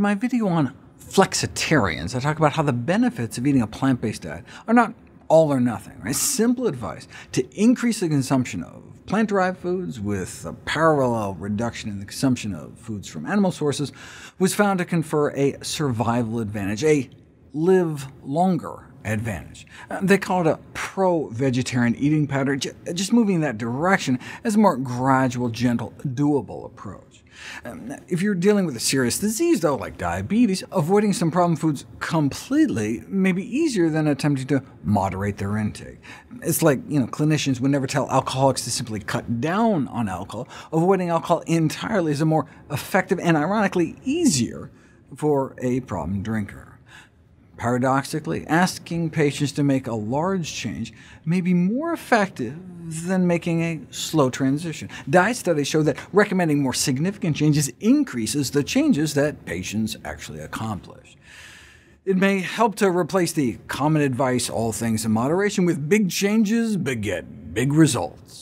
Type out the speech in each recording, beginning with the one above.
my video on flexitarians, I talk about how the benefits of eating a plant-based diet are not all or nothing. Right? Simple advice to increase the consumption of plant-derived foods with a parallel reduction in the consumption of foods from animal sources was found to confer a survival advantage, a live longer advantage. They call it a pro-vegetarian eating pattern, just moving in that direction as a more gradual, gentle, doable approach. If you're dealing with a serious disease, though, like diabetes, avoiding some problem foods completely may be easier than attempting to moderate their intake. It's like clinicians would never tell alcoholics to simply cut down on alcohol. Avoiding alcohol entirely is a more effective and ironically easier for a problem drinker. Paradoxically, asking patients to make a large change may be more effective than making a slow transition. Diet studies show that recommending more significant changes increases the changes that patients actually accomplish. It may help to replace the common advice, all things in moderation, with big changes beget big results.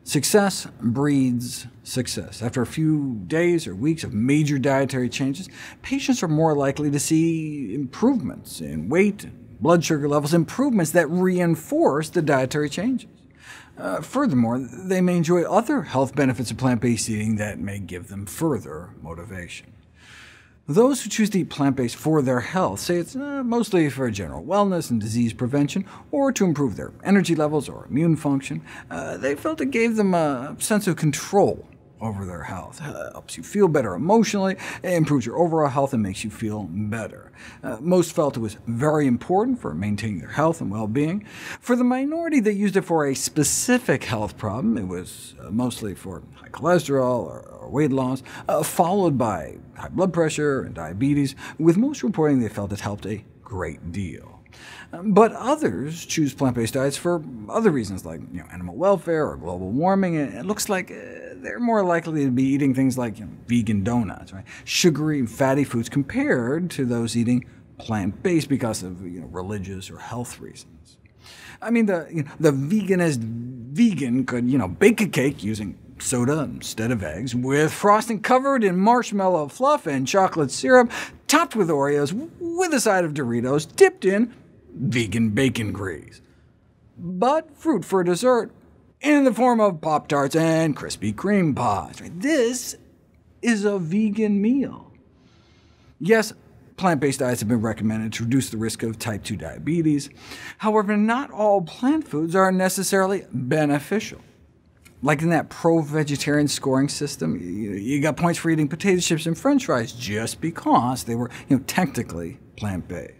Success breeds success. After a few days or weeks of major dietary changes, patients are more likely to see improvements in weight, blood sugar levels, improvements that reinforce the dietary changes. Furthermore, they may enjoy other health benefits of plant-based eating that may give them further motivation. Those who choose to eat plant-based for their health say it's mostly for general wellness and disease prevention, or to improve their energy levels or immune function. They felt it gave them a sense of control over their health. Helps you feel better emotionally, improves your overall health, and makes you feel better. Most felt it was very important for maintaining their health and well-being. For the minority that used it for a specific health problem, it was mostly for high cholesterol or weight loss, followed by high blood pressure and diabetes, with most reporting they felt it helped a great deal. But others choose plant-based diets for other reasons, like animal welfare or global warming. It looks like they're more likely to be eating things like vegan donuts, right? Sugary and fatty foods, compared to those eating plant-based because of religious or health reasons. I mean, the veganist vegan could bake a cake using soda instead of eggs, with frosting covered in marshmallow fluff and chocolate syrup, topped with Oreos, with a side of Doritos, dipped in vegan bacon grease. But fruit for dessert in the form of Pop-Tarts and Krispy Kreme pods. This is a vegan meal. Yes, plant-based diets have been recommended to reduce the risk of type 2 diabetes. However, not all plant foods are necessarily beneficial. Like in that pro-vegetarian scoring system, you got points for eating potato chips and french fries just because they were technically plant-based.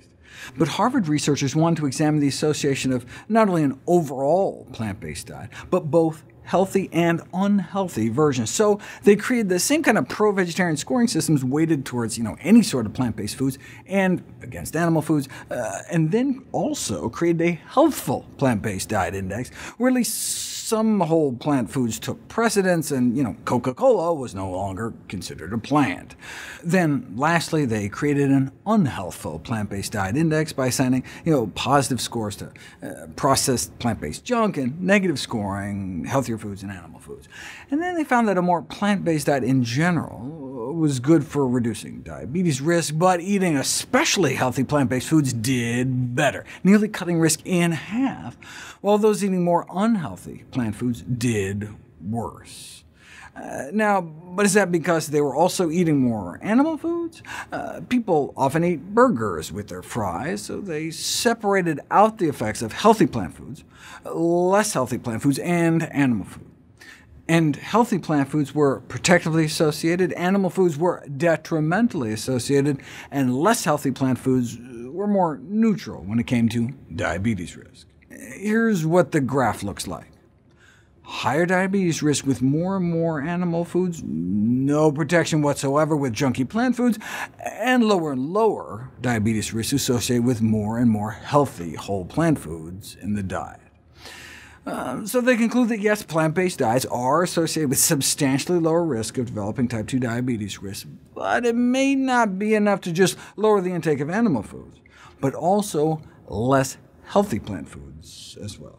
But Harvard researchers wanted to examine the association of not only an overall plant-based diet, but both healthy and unhealthy versions. So they created the same kind of pro-vegetarian scoring systems weighted towards any sort of plant-based foods and against animal foods, and then also created a healthful plant-based diet index, where at least some whole plant foods took precedence, and Coca-Cola was no longer considered a plant. Then lastly, they created an unhealthful plant-based diet index by assigning positive scores to processed plant-based junk and negative scoring healthier foods and animal foods. And then they found that a more plant-based diet in general was good for reducing diabetes risk, but eating especially healthy plant-based foods did better, nearly cutting risk in half, while those eating more unhealthy plant foods did worse. But is that because they were also eating more animal foods? People often eat burgers with their fries, so they separated out the effects of healthy plant foods, less healthy plant foods, and animal food. And healthy plant foods were protectively associated, animal foods were detrimentally associated, and less healthy plant foods were more neutral when it came to diabetes risk. Here's what the graph looks like. Higher diabetes risk with more and more animal foods, no protection whatsoever with junky plant foods, and lower diabetes risk associated with more and more healthy whole plant foods in the diet. So they conclude that yes, plant-based diets are associated with substantially lower risk of developing type 2 diabetes risk, but it may not be enough to just lower the intake of animal foods, but also less healthy plant foods as well.